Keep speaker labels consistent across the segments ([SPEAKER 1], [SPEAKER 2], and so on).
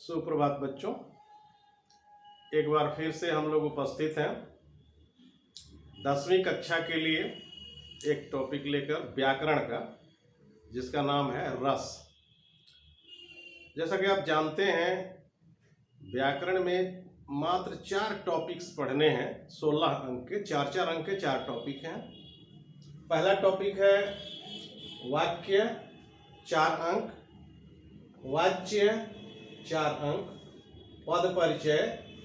[SPEAKER 1] सुप्रभात बच्चों, एक बार फिर से हम लोग उपस्थित हैं 10वीं कक्षा के लिए एक टॉपिक लेकर व्याकरण का, जिसका नाम है रस। जैसा कि आप जानते हैं, व्याकरण में मात्र 4 टॉपिक्स पढ़ने हैं। 16 अंक के 4 अंक के 4 टॉपिक हैं। पहला टॉपिक है वाक्य 4 अंक, वाच्य 4 अंक, पद परिचय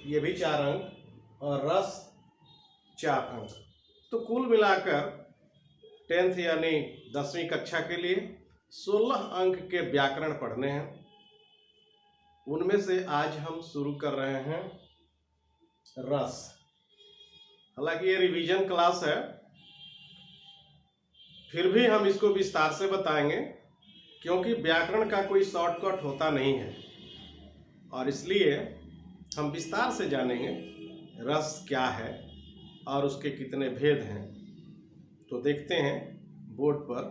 [SPEAKER 1] ये भी 4 अंक और रस 4 अंक। तो कुल मिलाकर 10th यानी 10वीं कक्षा के लिए 16 अंक के व्याकरण पढ़ने हैं। उनमें से आज हम शुरू कर रहे हैं रस। हालांकि ये रिवीजन क्लास है, फिर भी हम इसको विस्तार से बताएंगे, क्योंकि व्याकरण का कोई शॉर्टकट होता नहीं है और इसलिए हम विस्तार से जानेंगे रस क्या है और उसके कितने भेद हैं। तो देखते हैं बोर्ड पर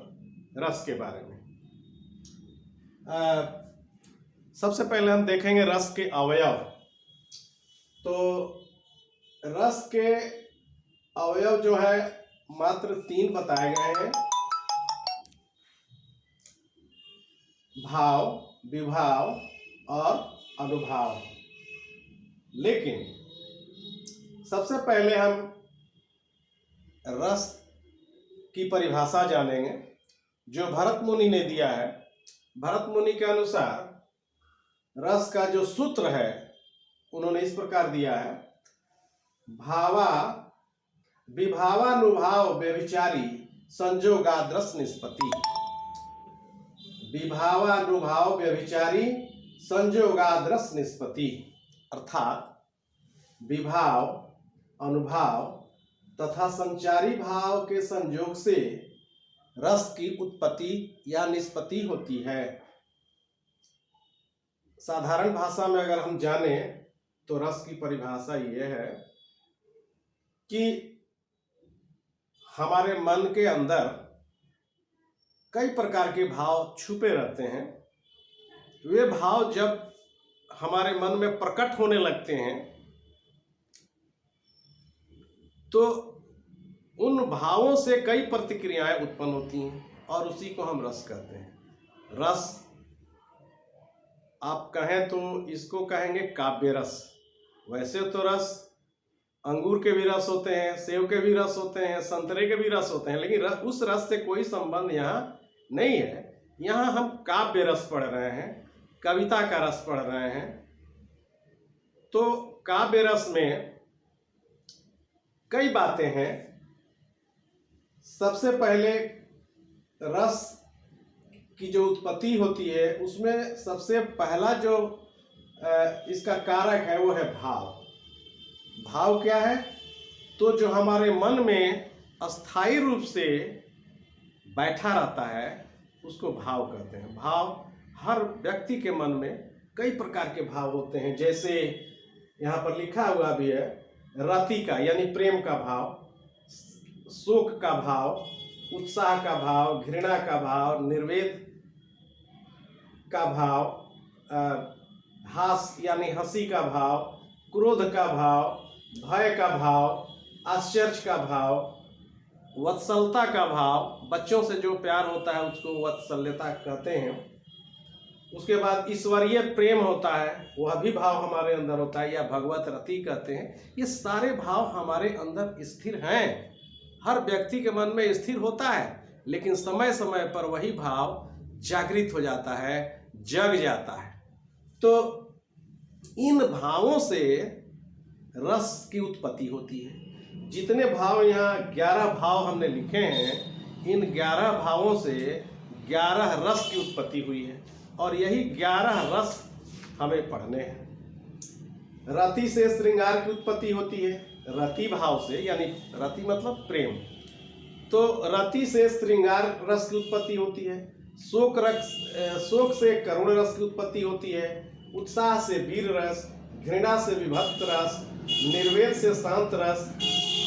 [SPEAKER 1] रस के बारे में। सबसे पहले हम देखेंगे रस के अवयव। तो रस के अवयव जो है मात्र 3 बताए गए हैं: भाव, विभाव और अनुभाव। लेकिन सबसे पहले हम रस की परिभाषा जानेंगे जो भरत मुनि ने दिया है। भरत मुनि के अनुसार रस का जो सूत्र है उन्होंने इस प्रकार दिया है: भावा विभावानुभाव व्यभिचारी संजोगाद्रस निष्पत्ति। विभावानुभाव व्यभिचारी संजोगाद्रस निष्पत्ति, अर्थात विभाव, अनुभाव तथा संचारी भाव के संयोग से रस की उत्पत्ति या निष्पत्ति होती है। साधारण भाषा में अगर हम जाने तो रस की परिभाषा यह है कि हमारे मन के अंदर कई प्रकार के भाव छुपे रहते हैं। वे भाव जब हमारे मन में प्रकट होने लगते हैं तो उन भावों से कई प्रतिक्रियाएं उत्पन्न होती हैं और उसी को हम रस कहते हैं। रस आप कहें तो इसको कहेंगे काव्य रस। वैसे तो रस अंगूर के भी रस होते हैं, सेब के भी रस होते हैं, संतरे के भी रस होते हैं, लेकिन उस रस से कोई संबंध यहाँ नहीं है। यहाँ हम काव्य रस पढ़ रहे हैं, कविता का रस पढ़ रहे हैं। तो काव्य रस में कई बातें हैं। सबसे पहले रस की जो उत्पत्ति होती है उसमें सबसे पहला जो इसका कारक है वो है भाव। भाव क्या है? तो जो हमारे मन में अस्थायी रूप से बैठा रहता है उसको भाव कहते हैं। भाव हर व्यक्ति के मन में कई प्रकार के भाव होते हैं। जैसे यहाँ पर लिखा हुआ भी है, रति का यानी प्रेम का भाव, शोक का भाव, उत्साह का भाव, घृणा का भाव, निर्वेद का भाव, हास यानी हंसी का भाव, क्रोध का भाव, भय का भाव, आश्चर्य का भाव, वत्सलता का भाव, बच्चों से जो प्यार होता है उसको वत्सल्यता कहते हैं। उसके बाद ईश्वरीय प्रेम होता है, वह भी भाव हमारे अंदर होता है, या भगवत रति कहते हैं। ये सारे भाव हमारे अंदर स्थिर हैं। हर व्यक्ति के मन में स्थिर होता है, लेकिन समय समय पर वही भाव जागृत हो जाता है, जग जाता है। तो इन भावों से रस की उत्पत्ति होती है। जितने भाव यहाँ 11 भाव हमने लिखे हैं, इन 11 भावों से 11 रस की उत्पत्ति हुई है और यही 11 रस हमें पढ़ने हैं। रति से श्रृंगार की उत्पत्ति होती है, रति भाव से, यानी रति मतलब प्रेम। तो रति से श्रृंगार रस की उत्पत्ति होती है। शोक से करुण रस की उत्पत्ति होती है। उत्साह से वीर रस, घृणा से विभक्त रस, निर्वेद से शांत रस,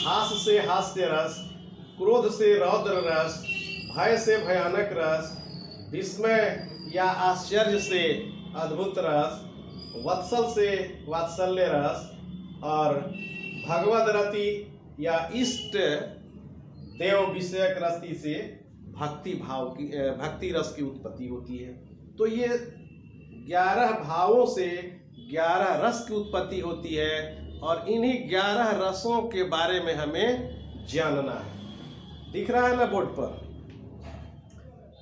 [SPEAKER 1] हास से हास्य रस, क्रोध से रौद्र रस, भय से भयानक रस, विस्मय या आश्चर्य से अद्भुत रस, वत्सल से वात्सल्य रस और भगवद रति या इष्ट देव विषयक रति से भक्ति रस की उत्पत्ति होती है। तो ये 11 भावों से 11 रस की उत्पत्ति होती है और इन्हीं 11 रसों के बारे में हमें जानना है। दिख रहा है ना बोर्ड पर।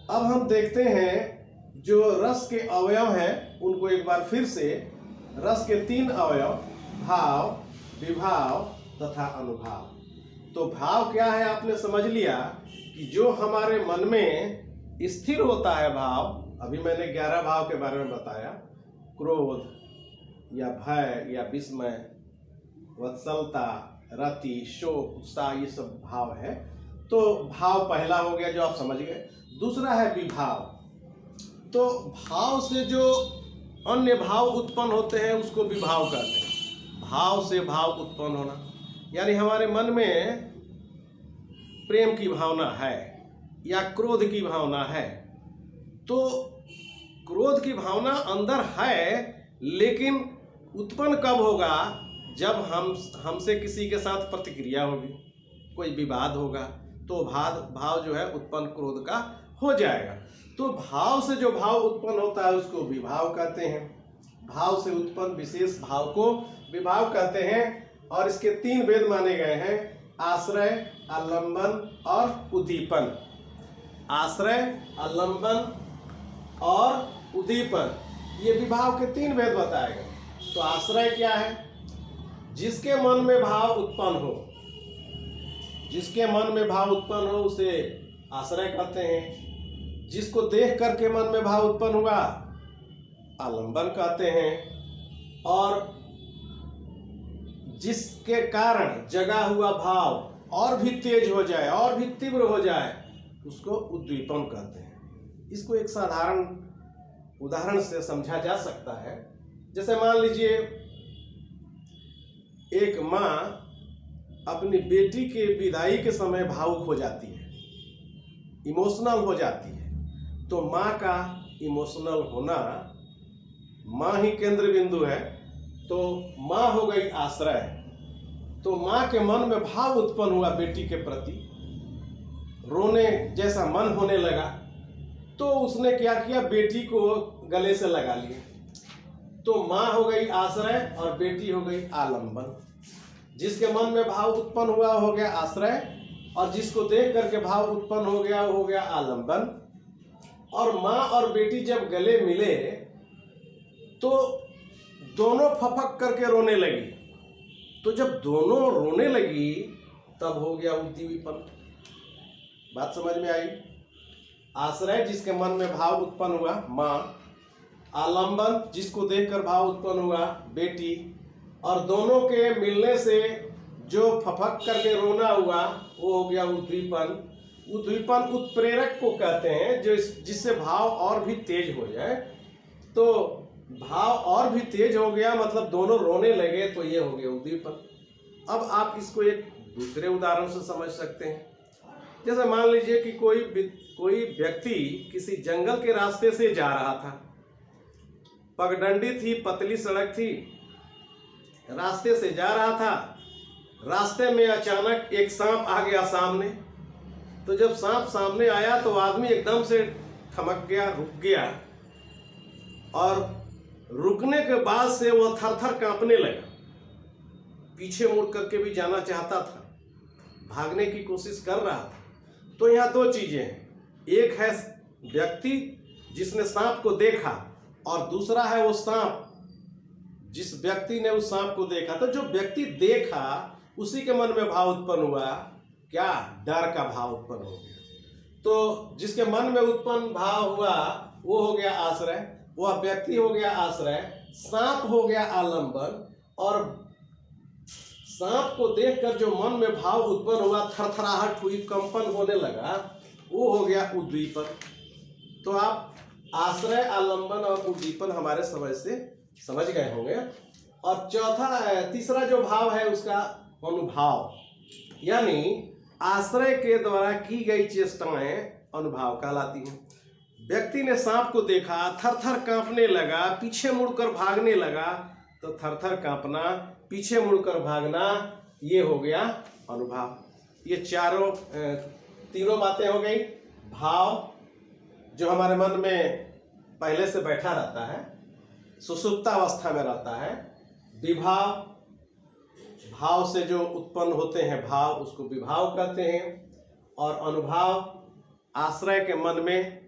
[SPEAKER 1] अब हम देखते हैं जो रस के अवयव हैं उनको एक बार फिर से। रस के 3 अवयव भाव, विभाव तथा अनुभाव। तो भाव क्या है आपने समझ लिया कि जो हमारे मन में स्थिर होता है भाव। अभी मैंने 11 भाव के बारे में बताया, क्रोध या भय या विस्मय, वत्सलता, रति, शोक, उत्साह, ये सब भाव है। तो भाव पहला हो गया जो आप समझ गए। दूसरा है विभाव। तो भाव से जो अन्य भाव उत्पन्न होते हैं उसको विभाव कहते हैं। भाव से भाव उत्पन्न होना, यानी हमारे मन में प्रेम की भावना है या क्रोध की भावना है, तो क्रोध की भावना अंदर है, लेकिन उत्पन्न कब होगा? जब हमसे किसी के साथ प्रतिक्रिया होगी, कोई विवाद होगा, तो भाव जो है उत्पन्न क्रोध का हो जाएगा। तो भाव से जो भाव उत्पन्न होता है उसको विभाव कहते हैं। भाव से उत्पन्न विशेष भाव को विभाव कहते हैं। और इसके 3 भेद माने गए हैं, आश्रय, आलंबन और उद्दीपन। आश्रय, आलंबन और उद्दीपन, ये विभाव के 3 भेद बताए गए। तो आश्रय क्या है? जिसके मन में भाव उत्पन्न हो, जिसके मन में भाव उत्पन्न हो उसे आश्रय कहते हैं। जिसको देख करके मन में भाव उत्पन्न हुआ आलंबन कहते हैं। और जिसके कारण जगा हुआ भाव और भी तेज हो जाए, और भी तीव्र हो जाए, उसको उद्दीपन कहते हैं। इसको एक साधारण उदाहरण से समझा जा सकता है। जैसे मान लीजिए एक माँ अपनी बेटी के विदाई के समय भावुक हो जाती है, इमोशनल हो जाती है। तो माँ का इमोशनल होना, माँ ही केंद्र बिंदु है, तो माँ हो गई आश्रय। तो माँ के मन में भाव उत्पन्न हुआ बेटी के प्रति, रोने जैसा मन होने लगा, तो उसने क्या किया? बेटी को गले से लगा लिया। तो माँ हो गई आश्रय और बेटी हो गई आलंबन। जिसके मन में भाव उत्पन्न हुआ हो गया आश्रय, और जिसको देख करके भाव उत्पन्न हो गया आलंबन। और माँ और बेटी जब गले मिले तो दोनों फपक करके रोने लगी। तो जब दोनों रोने लगी तब हो गया उद्दीपन। बात समझ में आई? आश्रय जिसके मन में भाव उत्पन्न हुआ माँ, आलंबन जिसको देखकर भाव उत्पन्न हुआ बेटी, और दोनों के मिलने से जो फपक करके रोना हुआ वो हो गया उद्दीपन। उद्दीपन उत्प्रेरक को कहते हैं, जो जिससे भाव और भी तेज हो जाए। तो भाव और भी तेज हो गया मतलब दोनों रोने लगे, तो ये हो गया उद्दीपन। अब आप इसको एक दूसरे उदाहरण से समझ सकते हैं। जैसे मान लीजिए कि कोई व्यक्ति किसी जंगल के रास्ते से जा रहा था, पगडंडी थी, पतली सड़क थी, रास्ते से जा रहा था। रास्ते में अचानक एक सांप आ गया सामने। तो जब सांप सामने आया तो आदमी एकदम से थमक गया, रुक गया, और रुकने के बाद से वह थर-थर कांपने लगा। पीछे मुड़ करके भी जाना चाहता था, भागने की कोशिश कर रहा था। तो यहाँ 2 चीजें हैं, एक है व्यक्ति जिसने सांप को देखा, और दूसरा है वो सांप जिस व्यक्ति ने उस सांप को देखा। तो जो व्यक्ति देखा उसी के मन में भाव उत्पन्न हुआ, क्या? डर का भाव उत्पन्न हो गया। तो जिसके मन में उत्पन्न भाव हुआ वो हो गया आश्रय, वह व्यक्ति हो गया आश्रय, सांप हो गया आलंबन, और सांप को देखकर जो मन में भाव उत्पन्न हुआ, थरथराहट हुई, कंपन होने लगा, वो हो गया उद्दीपन। तो आप आश्रय, आलंबन और उद्दीपन हमारे समझ से समझ गए होंगे। और तीसरा जो भाव है उसका अनुभाव, यानी आश्रय के द्वारा की गई चेष्टाएं अनुभाव कहलाती हैं। व्यक्ति ने सांप को देखा, थर थर कांपने लगा, पीछे मुड़कर भागने लगा। तो थर थर कांपना, पीछे मुड़कर भागना, ये हो गया अनुभव। ये तीनों बातें हो गई। भाव जो हमारे मन में पहले से बैठा रहता है, सुषुप्तावस्था में रहता है। विभाव, भाव से जो उत्पन्न होते हैं भाव, उसको विभाव कहते हैं। और अनुभाव, आश्रय के मन में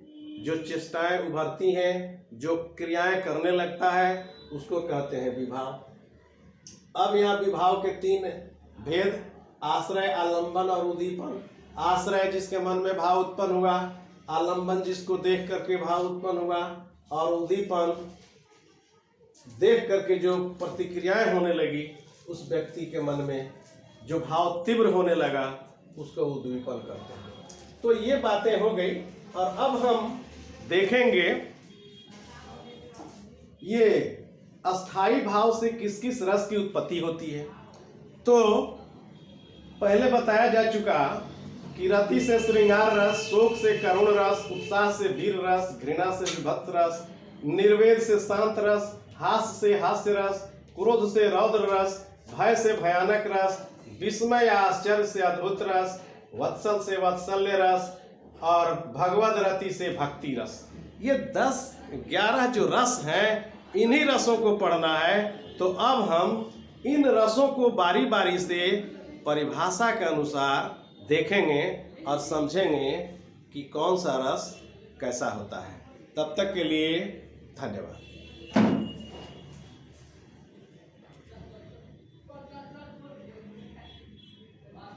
[SPEAKER 1] जो चेष्टाएं उभरती हैं, जो क्रियाएं करने लगता है, उसको कहते हैं विभाव। अब यहाँ विभाव के 3 भेद, आश्रय, आलंबन और उद्दीपन। आश्रय जिसके मन में भाव उत्पन्न हुआ, आलंबन जिसको देख करके भाव उत्पन्न हुआ, और उद्दीपन देख करके जो प्रतिक्रियाएं होने लगी, उस व्यक्ति के मन में जो भाव तीव्र होने लगा, उसको उद्दीपन कहते हैं। तो ये बातें हो गई। और अब हम देखेंगे ये अस्थाई भाव से किस किस रस की उत्पत्ति होती है। तो पहले बताया जा चुका कि रति से श्रृंगार रस, शोक से करुण रस, उत्साह से वीर रस, घृणा से विभत्स रस, निर्वेद से शांत रस, हास्य से हास्य रस, क्रोध से रौद्र रस, भय से भयानक रस, विस्मय या आश्चर्य से अद्भुत रस, वत्सल से वात्सल्य रस, और भगवद रति से भक्ति रस। ये 10-11 जो रस हैं, इन्हीं रसों को पढ़ना है। तो अब हम इन रसों को बारी बारी से परिभाषा के अनुसार देखेंगे और समझेंगे कि कौन सा रस कैसा होता है। तब तक के लिए धन्यवाद।